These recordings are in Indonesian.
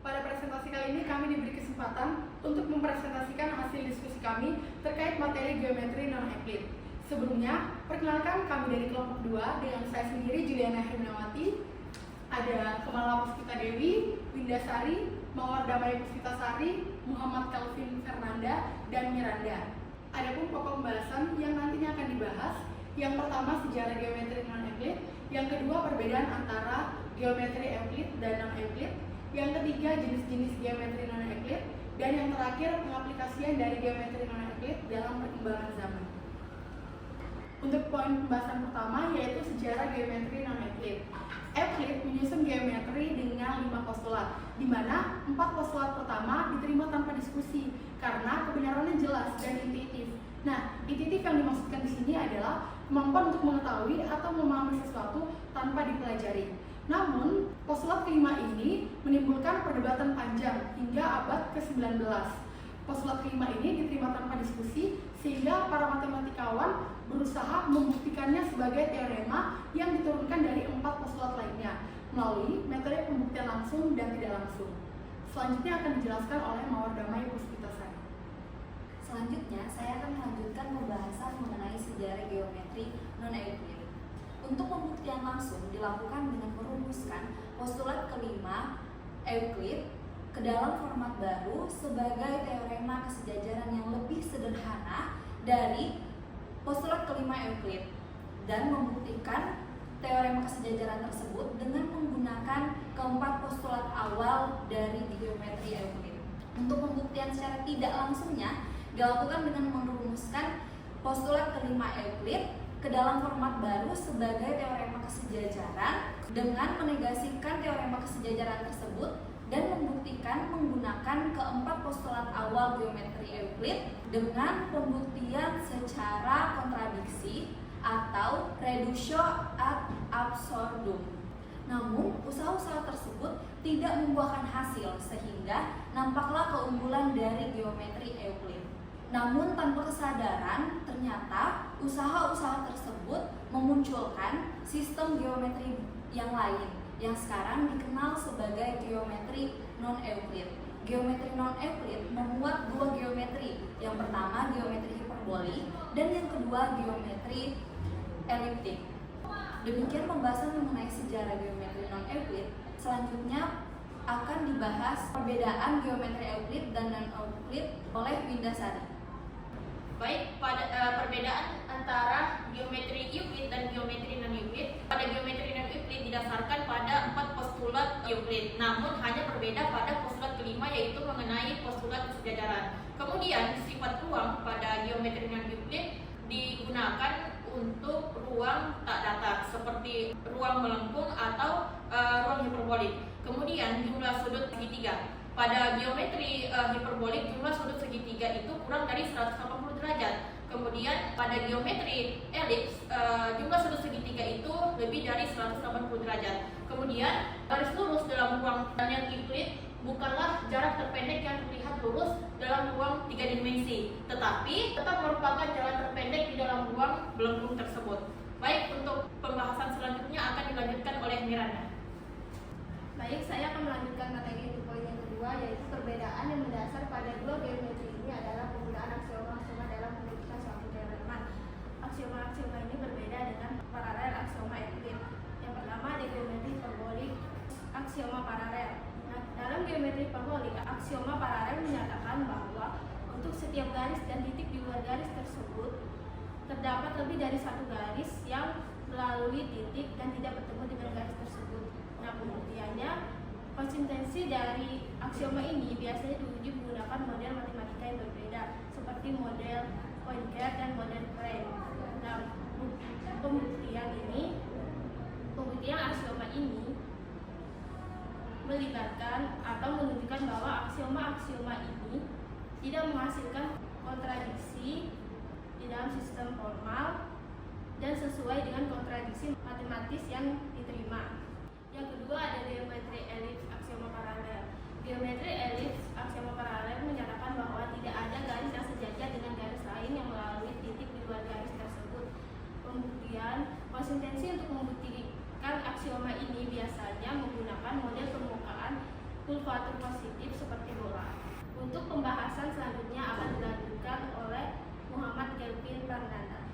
Pada presentasi kali ini kami diberi kesempatan untuk mempresentasikan hasil diskusi kami terkait materi geometri non-Euclid. Sebelumnya, perkenalkan kami dari kelompok 2 dengan saya sendiri Juliana Herminawati, ada Kemala Puspita Dewi, Windasari, Mawar Damai Puspitasari, Muhammad Calvin Fernanda, dan Miranda. Adapun pokok pembahasan yang nantinya akan dibahas, yang pertama sejarah geometri non-Euclid, yang kedua perbedaan antara geometri Euclid dan non-Euclid, yang ketiga jenis-jenis geometri non-Euclid, dan yang terakhir pengaplikasian dari geometri non-Euclid dalam perkembangan zaman. Untuk poin pembahasan pertama yaitu sejarah geometri non-Euclid. Euclid menyusun geometri dengan 5 postulat, di mana 4 postulat pertama diterima tanpa diskusi karena kebenarannya jelas dan intuitif. Nah, intuitif yang dimaksudkan di sini adalah kemampuan untuk mengetahui atau memahami sesuatu tanpa dipelajari. Namun, postulat kelima ini menimbulkan perdebatan panjang hingga abad ke-19. Postulat kelima ini diterima tanpa diskusi sehingga para matematikawan berusaha membuktikannya sebagai teorema yang diturunkan dari 4 postulat lainnya melalui metode pembuktian langsung dan tidak langsung. Selanjutnya akan dijelaskan oleh Mawar Damai Puspitasari. Selanjutnya, saya akan melanjutkan pembahasan mengenai sejarah geometri non-Euclid. Untuk pembuktian langsung dilakukan dengan merumuskan postulat kelima Euclid ke dalam format baru sebagai teorema kesejajaran yang lebih sederhana dari postulat kelima Euclid dan membuktikan teorema kesejajaran tersebut dengan menggunakan keempat postulat awal dari geometri Euclid. Untuk pembuktian secara tidak langsungnya dilakukan dengan merumuskan postulat kelima Euclid ke dalam format baru sebagai teorema kesejajaran dengan menegasikan teorema kesejajaran tersebut dan membuktikan menggunakan keempat postulat awal geometri Euclid dengan pembuktian secara kontradiksi atau reductio ad absurdum. Namun, usaha-usaha tersebut tidak membuahkan hasil sehingga nampaklah keunggulan dari geometri Euclid. Namun tanpa kesadaran, ternyata usaha-usaha tersebut memunculkan sistem geometri yang lain yang sekarang dikenal sebagai geometri non-Euclid. Geometri non-Euclid memuat dua geometri. Yang pertama geometri hiperbolik dan yang kedua geometri eliptik. Demikian pembahasan mengenai sejarah geometri non-Euclid. Selanjutnya akan dibahas perbedaan geometri Euclid dan non-Euclid oleh Windasari. Baik, pada perbedaan antara geometri Euclid dan geometri non-Euclid. Pada geometri non-Euclid didasarkan pada 4 postulat Euclid, namun hanya berbeda pada postulat kelima yaitu mengenai postulat kesejajaran. Kemudian sifat ruang pada geometri non-Euclid digunakan untuk ruang tak datar seperti ruang melengkung atau ruang hiperbolik. Kemudian jumlah sudut segitiga. Pada geometri hiperbolik jumlah sudut segitiga itu kurang dari 180 derajat. Kemudian pada geometri elips jumlah sudut segitiga itu lebih dari 180 derajat. Kemudian garis lurus dalam ruang yang Euclid bukanlah jarak terpendek yang terlihat lurus dalam ruang 3 dimensi, tetapi tetap merupakan jalan terpendek di dalam ruang melengkung tersebut. Baik, untuk pembahasan selanjutnya akan dilanjutkan oleh Miranda. Baik, saya akan melanjutkan materi di poin yang kedua, yaitu perbedaan yang mendasar pada dua geometri ini adalah penggunaan aksioma-aksioma dalam membuktikan suatu teorema. Aksioma-aksioma ini berbeda dengan paralel aksioma Euclid. Yang pertama ada geometri hiperbolik, aksioma paralel. Nah, dalam geometri hiperbolik, aksioma paralel menyatakan bahwa untuk setiap garis dan titik di luar garis tersebut terdapat lebih dari satu garis yang melalui titik dan tidak bertemu dengan garis tersebut. Nah, pembuktiannya, konsistensi dari aksioma ini biasanya diuji menggunakan model matematika yang berbeda, seperti model Poincare dan model Klein. Nah, pembuktian aksioma ini melibatkan atau menunjukkan bahwa aksioma-aksioma ini tidak menghasilkan kontradiksi di dalam sistem formal dan sesuai dengan kontradiksi matematis yang diterima. Yang kedua ada geometri elips aksioma paralel. Geometri elips aksioma paralel menyatakan bahwa tidak ada garis yang sejajar dengan garis lain yang melalui titik di luar garis tersebut. Pembuktian, konsistensi untuk membuktikan aksioma ini biasanya menggunakan model permukaan Coulomb sesuatu positif seperti bola. Untuk pembahasan selanjutnya akan dilanjutkan oleh Muhammad Kelvin Fernanda.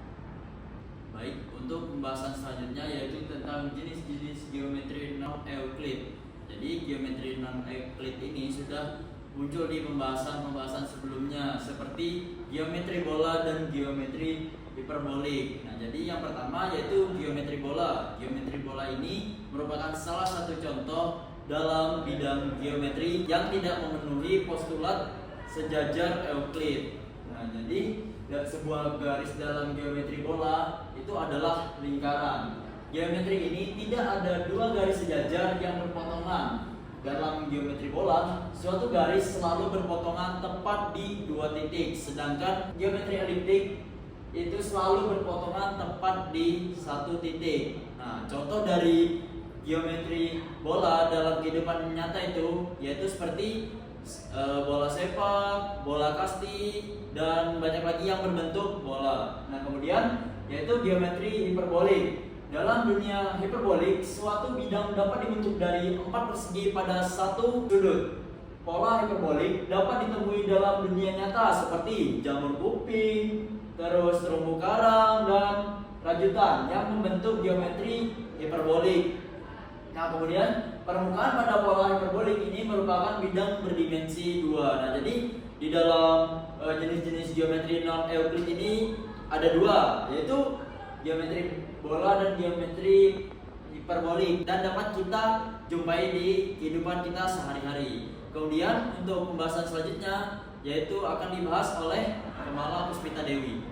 Baik, untuk pembahasan selanjutnya yaitu tentang jenis-jenis geometri non-Euclid. Jadi geometri non-Euclid ini sudah muncul di pembahasan sebelumnya seperti geometri bola dan geometri hiperbolik. Nah, jadi yang pertama yaitu geometri bola. Geometri bola ini merupakan salah satu contoh dalam bidang geometri yang tidak memenuhi postulat sejajar Euclid. Nah, jadi sebuah garis dalam geometri bola itu adalah lingkaran. Geometri ini tidak ada dua garis sejajar yang berpotongan. Dalam geometri bola, suatu garis selalu berpotongan tepat di dua titik, sedangkan geometri eliptik itu selalu berpotongan tepat di satu titik. Nah, contoh dari geometri bola dalam kehidupan nyata itu yaitu seperti bola sepak, bola kasti, dan banyak lagi yang berbentuk bola. Nah, kemudian yaitu geometri hiperbolik. Dalam dunia hiperbolik, suatu bidang dapat dibentuk dari 4 persegi pada satu sudut. Pola hiperbolik dapat ditemui dalam dunia nyata seperti jamur kuping, terus terumbu karang, dan rajutan yang membentuk geometri hiperbolik. Nah, kemudian permukaan pada pola hiperbolik ini merupakan bidang berdimensi 2. Nah, jadi di dalam jenis-jenis geometri non-Euclid ini ada dua, yaitu geometri bola dan geometri hiperbolik, dan dapat kita jumpai di kehidupan kita sehari-hari. Kemudian untuk pembahasan selanjutnya yaitu akan dibahas oleh Hermala Puspita Dewi.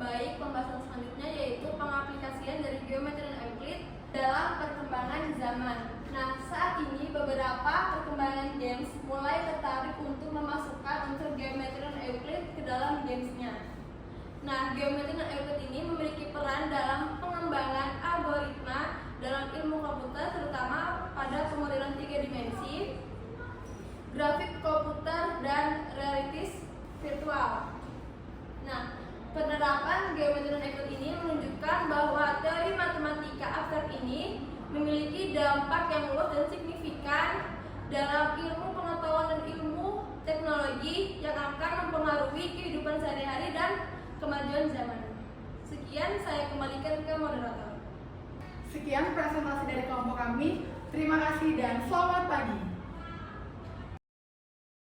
Baik, pembahasan selanjutnya yaitu pengaplikasian dari geometri non-Euclid dalam perkembangan zaman. Nah, saat ini beberapa perkembangan games mulai tertarik untuk memasukkan unsur geometri non-Euclid ke dalam gamesnya. Nah, geometri non-Euclid ini memiliki peran dalam pengembangan algoritma dalam ilmu komputer, terutama pada pemodelan 3 dimensi, grafik komputer, dan realitis virtual. Nah, penerapan geometri non-Euclid ini menunjukkan bahwa teori matematika abstrak ini memiliki dampak yang luas dan signifikan dalam ilmu pengetahuan dan ilmu teknologi yang akan mempengaruhi kehidupan sehari-hari dan kemajuan zaman. Sekian, saya kembalikan ke moderator. Sekian presentasi dari kelompok kami. Terima kasih dan selamat pagi.